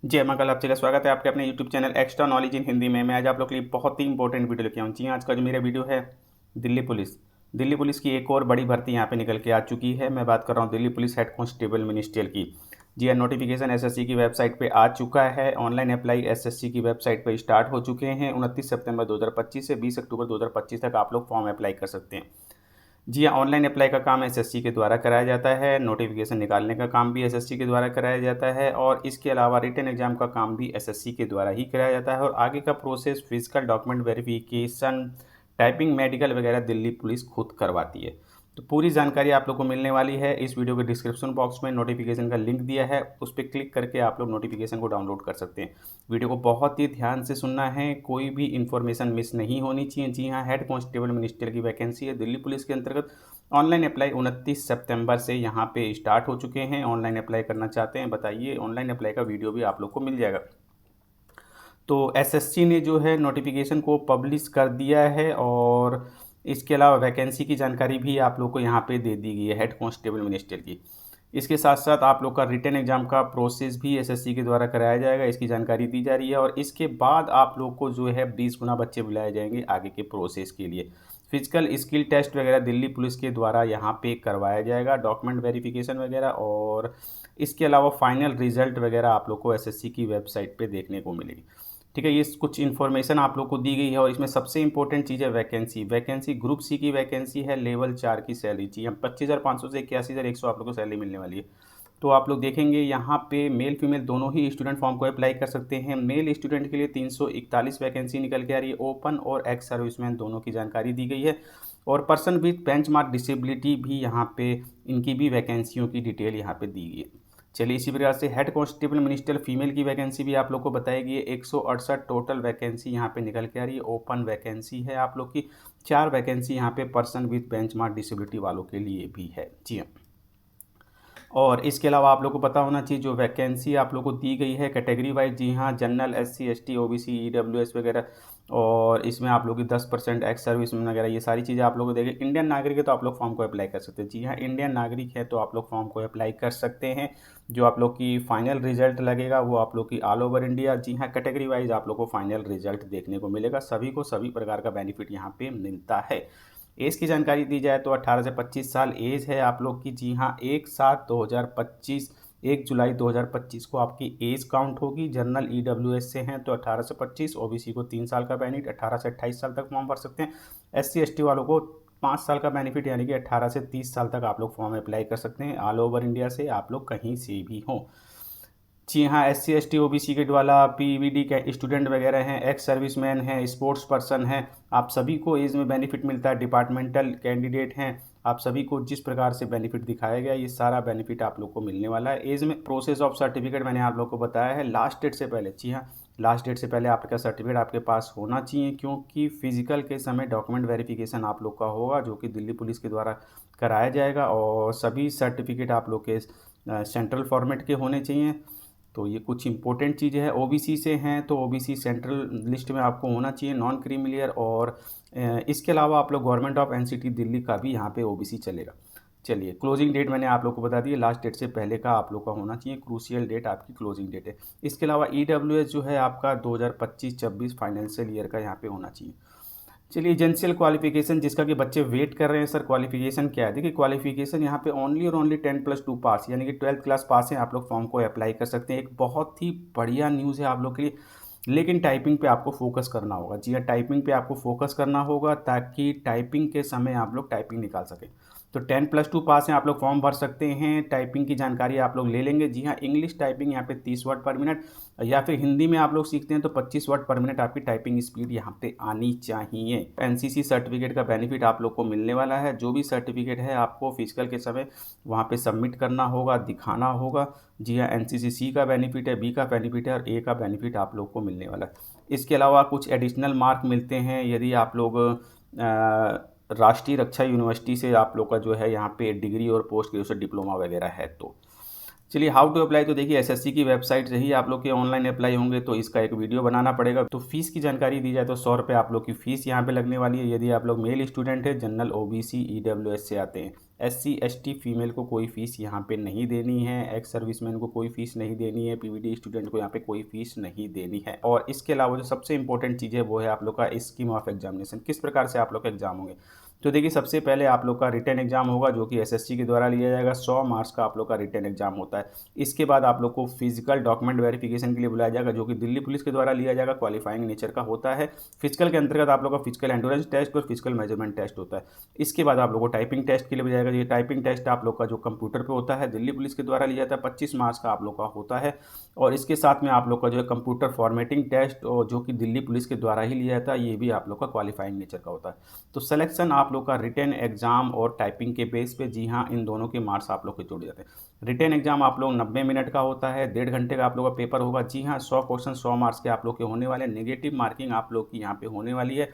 जय मां, कल आप का स्वागत है आपके अपने YouTube channel extra knowledge in Hindi में। मैं आज आप लोग के लिए बहुत ही इंपॉर्टेंट वीडियो लेके आऊँ। जी हाँ, आज का जो मेरा वीडियो है दिल्ली पुलिस की एक और बड़ी भर्ती यहाँ पे निकल के आ चुकी है। मैं बात कर रहा हूँ Delhi police head constable ministerial की। जी हाँ, नोटिफिकेशन एसएससी की वेबसाइट पे आ चुका है। ऑनलाइन अप्लाई एसएससी की वेबसाइट पे स्टार्ट हो चुके हैं। 29 सितंबर 2025 से 20 अक्टूबर 2025 तक आप लोग फॉर्म अप्लाई कर सकते हैं। जी हाँ, ऑनलाइन अप्लाई का काम एसएससी के द्वारा कराया जाता है। नोटिफिकेशन निकालने का काम भी एसएससी के द्वारा कराया जाता है और इसके अलावा रिटन एग्जाम का काम भी एसएससी के द्वारा ही कराया जाता है। और आगे का process physical document verification, typing, medical वगैरह दिल्ली पुलिस खुद करवाती है। तो पूरी जानकारी आप लोग को मिलने वाली है। इस वीडियो के डिस्क्रिप्शन बॉक्स में नोटिफिकेशन का लिंक दिया है, उस पर क्लिक करके आप लोग नोटिफिकेशन को डाउनलोड कर सकते हैं। वीडियो को बहुत ही ध्यान से सुनना है, कोई भी इन्फॉर्मेशन मिस नहीं होनी चाहिए। जी हाँ, हेड कांस्टेबल मिनिस्ट्रियल की वैकेंसी है दिल्ली पुलिस के अंतर्गत। ऑनलाइन अप्लाई 29 सितंबर से यहाँ पे स्टार्ट हो चुके हैं। ऑनलाइन अप्लाई करना चाहते हैं बताइए, ऑनलाइन अप्लाई का वीडियो भी आप लोग को मिल जाएगा। तो एसएससी ने जो है नोटिफिकेशन को पब्लिश कर दिया है और इसके अलावा वैकेंसी की जानकारी भी आप लोग को यहाँ पे दे दी गई है हेड कांस्टेबल मिनिस्ट्रियल की। इसके साथ साथ आप लोग का रिटन एग्जाम का प्रोसेस भी एसएससी के द्वारा कराया जाएगा, इसकी जानकारी दी जा रही है। और इसके बाद आप लोग को जो है 20 गुना बच्चे बुलाए जाएंगे आगे के प्रोसेस के लिए। फिजिकल स्किल टेस्ट वगैरह दिल्ली पुलिस के द्वारा यहाँ पे करवाया जाएगा, डॉक्यूमेंट वेरिफिकेशन वगैरह। और इसके अलावा फाइनल रिजल्ट वगैरह आप लोग को एसएससी की वेबसाइट पे देखने को मिलेगी। ठीक है, ये कुछ इन्फॉर्मेशन आप लोग को दी गई है। और इसमें सबसे इंपॉर्टेंट चीज़ है वैकेंसी ग्रुप सी की वैकेंसी है, लेवल 4 की सैलरी चाहिए। 25,500 से 81,100 आप लोग को सैलरी मिलने वाली है। तो आप लोग देखेंगे यहाँ पे मेल फीमेल दोनों ही स्टूडेंट फॉर्म को अप्लाई कर सकते हैं। मेल स्टूडेंट के लिए 341 वैकेंसी निकल के आ रही है। ओपन और एक्स सर्विसमैन दोनों की जानकारी दी गई है। और पर्सन विथ बेंचमार्क डिसेबिलिटी भी यहाँ पे इनकी भी वैकेंसियों की डिटेल यहाँ पे दी गई है। चलिए, इसी प्रकार से हेड कांस्टेबल मिनिस्ट्रियल फीमेल की वैकेंसी भी आप लोग को बताएगी। 168 टोटल वैकेंसी यहाँ पे निकल के आ रही है। ओपन वैकेंसी है आप लोग की 4 वैकेंसी यहाँ पे पर्सन विथ बेंचमार्क डिसेबिलिटी वालों के लिए भी है। जी हाँ, और इसके अलावा आप लोग को पता होना चाहिए जो वैकेंसी आप लोग को दी गई है कैटेगरी वाइज। जी हाँ, general, SC, ST, OBC, EWS वगैरह। और इसमें आप लोग की 10% एक्स सर्विस वगैरह ये सारी चीज़ें आप लोग को देंगे। इंडियन नागरिक है तो आप लोग फॉर्म को अप्लाई कर सकते हैं। जी हाँ, इंडियन नागरिक है तो आप लोग फॉर्म को अप्लाई कर सकते हैं। जो आप लोग की फाइनल रिजल्ट लगेगा वो आप लोग की ऑल ओवर इंडिया, जी हाँ, कैटेगरी वाइज आप लोग को फाइनल रिजल्ट देखने को मिलेगा। सभी को सभी प्रकार का बेनिफिट यहाँ पे मिलता है। एज की जानकारी दी जाए तो 18 से 25 साल एज है आप लोग की। जी हाँ, 1/7/2025, 1 जुलाई 2025 को आपकी एज काउंट होगी। जनरल ईडब्ल्यूएस से हैं तो 18 से 25, ओबीसी को 3 साल का बेनिफिट, 18 से 28 साल तक फॉर्म भर सकते हैं। एससी एसटी वालों को 5 साल का बेनिफिट, यानी कि 18 से 30 साल तक आप लोग फॉर्म अप्लाई कर सकते हैं। ऑल ओवर इंडिया से आप लोग कहीं से भी हों। जी हाँ, एससी एसटी ओबीसी के द्वारा पीवीडी के स्टूडेंट वगैरह हैं, एक्स सर्विसमैन हैं, स्पोर्ट्स पर्सन हैं, आप सभी को एज में बेनिफिट मिलता है। डिपार्टमेंटल कैंडिडेट हैं, आप सभी को जिस प्रकार से बेनिफिट दिखाया गया ये सारा बेनिफिट आप लोग को मिलने वाला है। एज में प्रोसेस ऑफ सर्टिफिकेट मैंने आप लोग को बताया है लास्ट डेट से पहले। जी हाँ, लास्ट डेट से पहले आपका सर्टिफिकेट आपके पास होना चाहिए, क्योंकि फिजिकल के समय डॉक्यूमेंट वेरिफिकेशन आप लोग का होगा जो कि दिल्ली पुलिस के द्वारा कराया जाएगा। और सभी सर्टिफिकेट आप लोग के सेंट्रल फॉर्मेट के होने चाहिए। तो ये कुछ इंपॉर्टेंट चीज़ें हैं। ओबीसी से हैं तो ओबीसी सेंट्रल लिस्ट में आपको होना चाहिए, नॉन क्रीमिलियर। और इसके अलावा आप लोग गवर्नमेंट ऑफ एनसीटी दिल्ली का भी यहाँ पे ओबीसी चलेगा। चलिए, क्लोजिंग डेट मैंने आप लोग को बता दी, लास्ट डेट से पहले का आप लोग का होना चाहिए। क्रूशियल डेट आपकी क्लोजिंग डेट है। इसके अलावा ईडब्ल्यूएस जो है आपका 2025-26 फाइनेंशियल ईयर का यहाँ पे होना चाहिए। चलिए, एजेंशियल क्वालिफिकेशन जिसका कि बच्चे वेट कर रहे हैं, सर क्वालिफिकेशन क्या है। देखिए, क्वालिफिकेशन यहाँ पे ओनली और ओनली 10+2 पास, यानी कि 12th क्लास पास है, आप लोग फॉर्म को अप्लाई कर सकते हैं। एक बहुत ही बढ़िया न्यूज़ है आप लोग के लिए। लेकिन टाइपिंग पे आपको फोकस करना होगा। जी हाँ, टाइपिंग पे आपको फोकस करना होगा ताकि टाइपिंग के समय आप लोग टाइपिंग निकाल सकें। तो 10+2 पास हैं, आप लोग फॉर्म भर सकते हैं। टाइपिंग की जानकारी आप लोग ले लेंगे। जी हाँ, इंग्लिश टाइपिंग यहाँ पे 30 वर्ड पर मिनट, या फिर हिंदी में आप लोग सीखते हैं तो 25 वर्ड पर मिनट आपकी टाइपिंग स्पीड यहाँ पे आनी चाहिए। एनसीसी सर्टिफिकेट का बेनिफिट आप लोग को मिलने वाला है। जो भी सर्टिफिकेट है आपको फिजिकल के समय वहाँ पे सबमिट करना होगा, दिखाना होगा। जी हाँ, एनसीसी सी का बेनिफिट है, बी का बेनिफिट है और ए का बेनिफिट आप लोग को मिलने वाला है। इसके अलावा कुछ एडिशनल मार्क मिलते हैं यदि आप लोग राष्ट्रीय रक्षा यूनिवर्सिटी से आप लोग का जो है यहाँ पे डिग्री और पोस्ट ग्रेजुएशन डिप्लोमा वगैरह है तो। चलिए हाउ टू अप्लाई, तो देखिए एसएससी की वेबसाइट से ही आप लोग के ऑनलाइन अप्लाई होंगे, तो इसका एक वीडियो बनाना पड़ेगा। तो फीस की जानकारी दी जाए तो 100 रुपये आप लोग की फ़ीस यहाँ पे लगने वाली है। यदि आप लोग मेल स्टूडेंट है, जनरल ओबीसी ईडब्ल्यूएस से आते हैं, एससी एसटी फीमेल को कोई फ़ीस यहाँ पे नहीं देनी है, एक्स सर्विसमैन को कोई फ़ीस नहीं देनी है, पीवीडी स्टूडेंट को यहाँ पे कोई फ़ीस नहीं देनी है। और इसके अलावा जो सबसे इंपॉर्टेंट चीज़ है वो है आप लोग का स्कीम ऑफ एग्जामिनेशन, किस प्रकार से आप लोग का एग्जाम होंगे। तो देखिए सबसे पहले आप लोग का रिटन एग्जाम होगा जो कि एसएससी के द्वारा लिया जाएगा, 100 मार्क्स का आप लोग का रिटन एग्जाम होता है। इसके बाद आप लोग को फिजिकल डॉक्यूमेंट वेरिफिकेशन के लिए बुलाया जाएगा जो कि दिल्ली पुलिस के द्वारा लिया जाएगा, क्वालिफाइंग नेचर का होता है। फिजिकल के अंतर्गत आप लोग का फिजिकल एंडोरेंस टेस्ट और फिजिकल मेजरमेंट टेस्ट होता है। इसके बाद आप लोग को टाइपिंग टेस्ट के लिए बुलाया जाएगा। ये टाइपिंग टेस्ट आप लोग का जो कंप्यूटर पर होता है, दिल्ली पुलिस के द्वारा लिया जाता है, 25 मार्क्स का आप लोग का होता है। और इसके साथ में आप लोग का जो है कंप्यूटर फॉर्मेटिंग टेस्ट और जो कि दिल्ली पुलिस के द्वारा ही लिया जाता है, ये भी आप लोग का क्वालिफाइंग नेचर का होता है। तो सिलेक्शन आप लोग का रिटन एग्जाम और टाइपिंग के बेस पे, जी हाँ, इन दोनों के मार्क्स आप लोग के जोड़े जाते हैं। रिटन एग्जाम आप लोग 90 मिनट का होता है, 1.5 घंटे का आप लोग का पेपर होगा। जी हाँ, 100 क्वेश्चन 100 मार्क्स के आप लोग के होने वाले हैं। नेगेटिव मार्किंग आप लोग की यहाँ पे होने वाली है।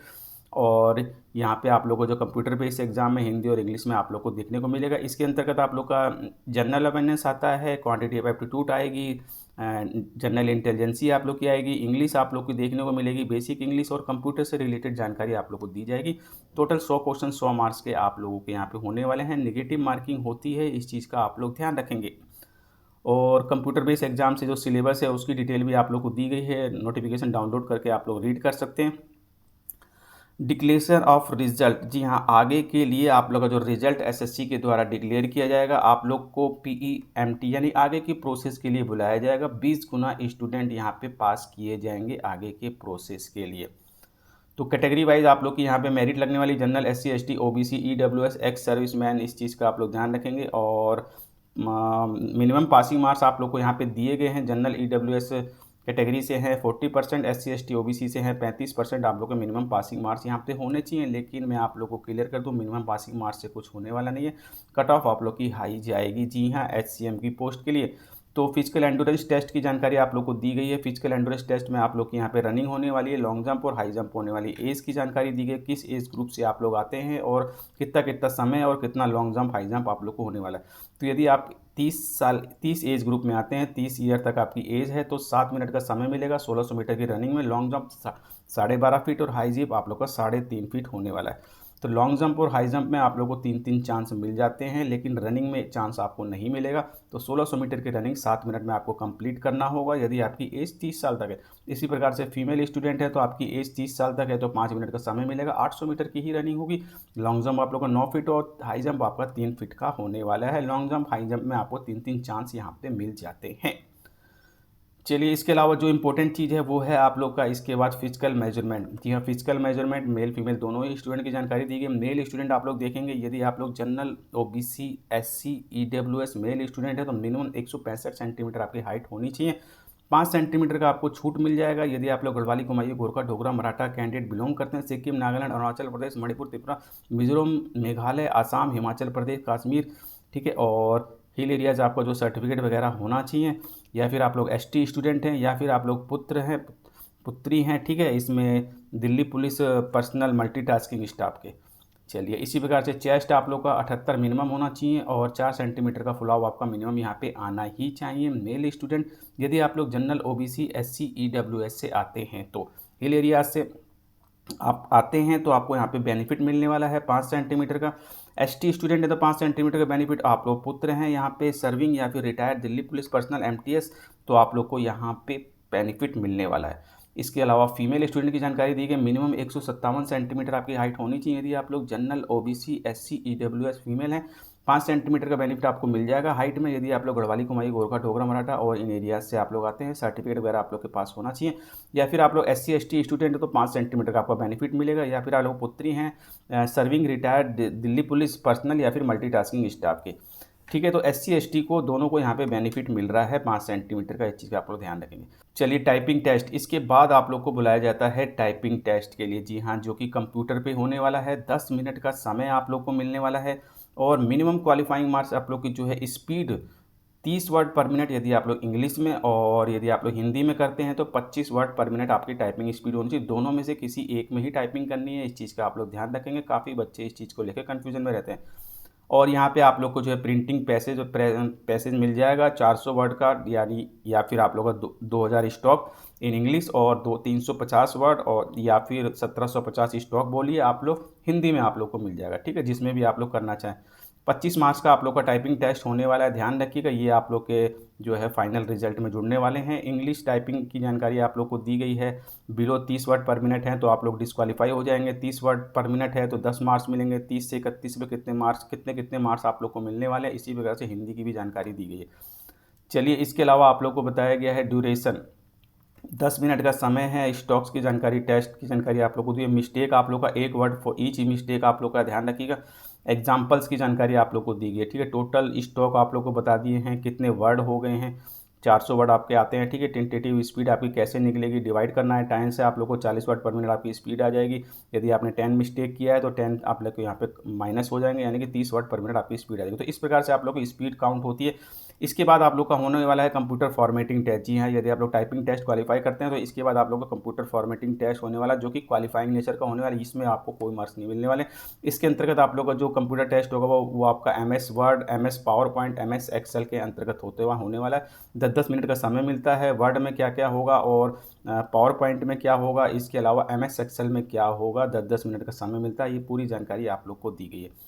और यहाँ पे आप लोग को जो कंप्यूटर बेस्ड एग्जाम में हिंदी और इंग्लिश में आप लोग को देखने को मिलेगा। इसके अंतर्गत आप लोग का जनरल अवेयरनेस आता है, क्वांटिटेटिव एप्टीट्यूड आएगी, जनरल इंटेलिजेंसी आप लोग की आएगी, इंग्लिश आप लोग की देखने को मिलेगी, बेसिक इंग्लिश और कंप्यूटर से रिलेटेड जानकारी आप लोग को दी जाएगी। टोटल 100 क्वेश्चन 100 मार्क्स के आप लोगों के यहाँ पे होने वाले हैं। नेगेटिव मार्किंग होती है, इस चीज़ का आप लोग ध्यान रखेंगे। और कंप्यूटर बेस्ड एग्जाम से जो सिलेबस है उसकी डिटेल भी आप लोग को दी गई है, नोटिफिकेशन डाउनलोड करके आप लोग रीड कर सकते हैं। डिक्लेरेशन ऑफ रिजल्ट, जी हाँ, आगे के लिए आप लोग का जो रिजल्ट एसएससी के द्वारा डिक्लेयर किया जाएगा, आप लोग को पीईएमटी यानी आगे की प्रोसेस के लिए बुलाया जाएगा। 20 गुना स्टूडेंट यहाँ पे पास किए जाएंगे आगे के प्रोसेस के लिए। तो कैटेगरी वाइज आप लोग की यहाँ पे मेरिट लगने वाली, general SC ST OBC EWS ex serviceman, इस चीज़ का आप लोग ध्यान रखेंगे। और मिनिमम पासिंग मार्क्स आप लोग को यहाँ पे दिए गए हैं। जनरल ईडब्ल्यूएस कैटेगरी से हैं 40%, एससी एसटी ओबीसी से हैं 35%। आप लोग के मिनिमम पासिंग मार्क्स यहाँ पे होने चाहिए, लेकिन मैं आप लोग को क्लियर कर दूँ, मिनिमम पासिंग मार्क्स से कुछ होने वाला नहीं है। कट ऑफ आप लोग की हाई जाएगी, जी हाँ, एचसीएम की पोस्ट के लिए। तो फिजिकल एंडोरेंस टेस्ट की जानकारी आप लोग को दी गई है। फिजिकल एंडोरेंस टेस्ट में आप लोग की यहाँ पे रनिंग होने वाली है, लॉन्ग जंप और हाई जंप होने वाली है। एज की जानकारी दी गई, किस एज ग्रुप से आप लोग आते हैं और कितना कितना समय और कितना लॉन्ग जंप हाई जंप आप लोग को होने वाला है। तो यदि आप 30 एज ग्रुप में आते हैं, 30 ईयर तक आपकी एज है, तो 7 मिनट का समय मिलेगा 1600 मीटर की रनिंग में। लॉन्ग जंप 12.5 फीट और हाई जंप आप लोग का 3.5 फीट होने वाला है। तो लॉन्ग जंप और हाई जंप में आप लोगों को 3-3 चांस मिल जाते हैं, लेकिन रनिंग में चांस आपको नहीं मिलेगा। तो 1600 मीटर की रनिंग 7 मिनट में आपको कंप्लीट करना होगा यदि आपकी एज 30 साल तक है। इसी प्रकार से फीमेल स्टूडेंट है तो आपकी एज 30 साल तक है तो 5 मिनट का समय मिलेगा, 800 मीटर की ही रनिंग होगी। लॉन्ग जंप आप लोग का 9 फीट और हाई जंप आपका 3 फीट का होने वाला है। लॉन्ग जंप हाई जंप में आपको 3-3 चांस यहाँ पे मिल जाते हैं। चलिए, इसके अलावा जो इंपॉर्टेंट चीज़ है वो है आप लोग का इसके बाद फिजिकल मेजरमेंट। जी हाँ, फिजिकल मेजरमेंट मेल फीमेल दोनों ही स्टूडेंट की जानकारी दी गई। मेल स्टूडेंट आप लोग देखेंगे, यदि आप लोग general OBC SC EWS male student है तो मिनिमम 165 सेंटीमीटर आपकी हाइट होनी चाहिए। 5 सेंटीमीटर का आपको छूट मिल जाएगा यदि आप लोग गढ़वाली, कुमायूं, गोरखा, डोगरा, मराठा कैंडिडेट बिलोंग करते हैं। सिक्किम, नागालैंड, अरुणाचल प्रदेश, मणिपुर, त्रिपुरा, मिजोरम, मेघालय, आसाम, हिमाचल प्रदेश, कश्मीर, ठीक है। और हिल एरियाज़ आपका जो सर्टिफिकेट वगैरह होना चाहिए, या फिर आप लोग एसटी स्टूडेंट हैं, या फिर आप लोग पुत्र हैं, पुत्री हैं, ठीक है। इसमें Delhi police personal multitasking staff के। चलिए, इसी प्रकार से चेस्ट आप लोग का 78 मिनिमम होना चाहिए और 4 सेंटीमीटर का फुलाव आपका मिनिमम यहाँ पे आना ही चाहिए। मेल स्टूडेंट, यदि आप लोग जनरल ओबीसी एससी ईडब्ल्यूएस से आते हैं तो हिल एरियाज से आप आते हैं तो आपको यहाँ पे बेनिफिट मिलने वाला है 5 सेंटीमीटर का। एसटी स्टूडेंट है तो 5 सेंटीमीटर का बेनिफिट। आप लोग पुत्र हैं यहाँ पे सर्विंग या फिर retired Delhi police personal MTS, तो आप लोग को यहाँ पे बेनिफिट मिलने वाला है। इसके अलावा फीमेल स्टूडेंट की जानकारी दी गई, मिनिमम 157 सेंटीमीटर आपकी हाइट होनी चाहिए यदि आप लोग general OBC SC EWS female हैं। 5 सेंटीमीटर का बेनिफिट आपको मिल जाएगा हाइट में यदि आप लोग गढ़वाली, कुमायूं, गोरखा, डोगरा, मराठा और इन एरियाज से आप लोग आते हैं। सर्टिफिकेट वगैरह आप लोग के पास होना चाहिए। या फिर आप लोग एससी एसटी स्टूडेंट हो तो 5 सेंटीमीटर का आपका बेनिफिट मिलेगा। या फिर आप लोग पुत्री हैं serving retired Delhi police personal या फिर मल्टीटास्किंग स्टाफ के, ठीक है। तो एससी एसटी को दोनों को यहाँ पे बेनिफिट मिल रहा है 5 सेंटीमीटर का, इस चीज़ का आप लोग ध्यान रखेंगे। चलिए, टाइपिंग टेस्ट, इसके बाद आप लोग को बुलाया जाता है टाइपिंग टेस्ट के लिए। जी हाँ, जो कि कंप्यूटर पे होने वाला है। 10 मिनट का समय आप लोग को मिलने वाला है और मिनिमम क्वालिफाइंग मार्क्स आप लोग की जो है स्पीड 30 वर्ड पर मिनट यदि आप लोग इंग्लिश में, और यदि आप लोग हिंदी में करते हैं तो 25 वर्ड पर मिनट आपकी टाइपिंग स्पीड होनी चाहिए। दोनों में से किसी एक में ही टाइपिंग करनी है, इस चीज़ का आप लोग ध्यान रखेंगे। काफ़ी बच्चे इस चीज़ को लेकर कन्फ्यूजन में रहते हैं। और यहाँ पे आप लोग को जो है प्रिंटिंग पैसेज मिल जाएगा 400 वर्ड का, यानी या फिर आप लोग का 2000 स्टॉक इन इंग्लिश और 350 वर्ड, और या फिर 1750 स्टॉक बोलिए आप लोग, हिंदी में आप लोग को मिल जाएगा। ठीक है, जिसमें भी आप लोग करना चाहें। 25 मार्च का आप लोग का टाइपिंग टेस्ट होने वाला है, ध्यान रखिएगा। ये आप लोग के जो है फाइनल रिजल्ट में जुड़ने वाले हैं। इंग्लिश टाइपिंग की जानकारी आप लोग को दी गई है, बिलो 30 वर्ड पर मिनट है तो आप लोग डिस्क्वालीफाई हो जाएंगे। 30 वर्ड पर मिनट है तो 10 मार्क्स मिलेंगे। 30 से 31 में कितने मार्क्स आप लोग को मिलने वाले हैं, इसी प्रकार से हिंदी की भी जानकारी दी गई है। चलिए, इसके अलावा आप लोग को बताया गया है ड्यूरेशन 10 मिनट का समय है। स्टॉक्स की जानकारी, टेस्ट की जानकारी आप लोग को दी है। मिस्टेक आप लोग का 1 वर्ड फॉर ईच मिस्टेक आप लोग का ध्यान रखिएगा। एग्जाम्पल्स की जानकारी आप लोग को दी गई है। ठीक है, टोटल स्टॉक आप लोग को बता दिए हैं, कितने वर्ड हो गए हैं, 400 वर्ड आपके आते हैं। ठीक है, टेंटेटिव स्पीड आपकी कैसे निकलेगी, डिवाइड करना है 10 से, आप लोग को 40 वर्ड पर मिनट आपकी स्पीड आ जाएगी। यदि आपने 10 मिस्टेक किया है तो 10 आप लोग को यहाँ पे माइनस हो जाएंगे, यानी कि 30 वर्ड पर मिनट आपकी स्पीड आ जाएगी। तो इस प्रकार से आप लोग की स्पीड काउंट होती है। इसके बाद आप लोग का होने वाला है कंप्यूटर फॉर्मेटिंग टेस्ट। जी हाँ, यदि आप लोग टाइपिंग टेस्ट क्वालिफाई करते हैं तो इसके बाद आप लोग का कंप्यूटर फॉर्मेटिंग टेस्ट होने वाला, जो कि क्वालिफाइंग नेचर का होने वाला है। इसमें आपको कोई मार्क्स नहीं मिलने वाले। इसके अंतर्गत आप लोग का जो कंप्यूटर टेस्ट होगा वो आपका MS Word, MS PowerPoint, MS Excel के अंतर्गत होने वाला है। 10-10 मिनट का समय मिलता है। वर्ड में क्या क्या होगा और पावर पॉइंट में क्या होगा, इसके अलावा MS एक्सेल में क्या होगा, 10-10 मिनट का समय मिलता है। ये पूरी जानकारी आप लोग को दी गई है।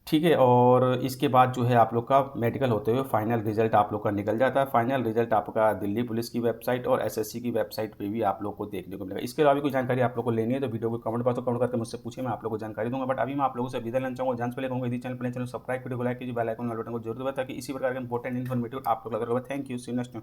ठीक है, और इसके बाद जो है आप लोग का मेडिकल होते हुए फाइनल रिजल्ट आप लोग का निकल जाता है। फाइनल रिजल्ट आपका दिल्ली पुलिस की वेबसाइट और SSC की वेबसाइट पे भी आप लोग को देखने को मिलेगा। इसके अलावा भी कोई जानकारी आप लोग को लेनी है तो वीडियो को कमेंट बॉक्स में कमेंट करके मुझसे पूछिए, मैं आप लोग को जानकारी दूंगा। बट अभी मैं आप लोगों से विदा लेना चाहूँगा। जान से पहले कहूँगा, यदि चैनल सब्सक्राइब, वीडियो को लाइक कीजिए, बेल आइकन वाले बटन को जरूर दबाएं ताकि इसी प्रकार के इंपॉर्टेंट इन्फॉर्मेटिव आप लोग लगा। Thank you, see you next time.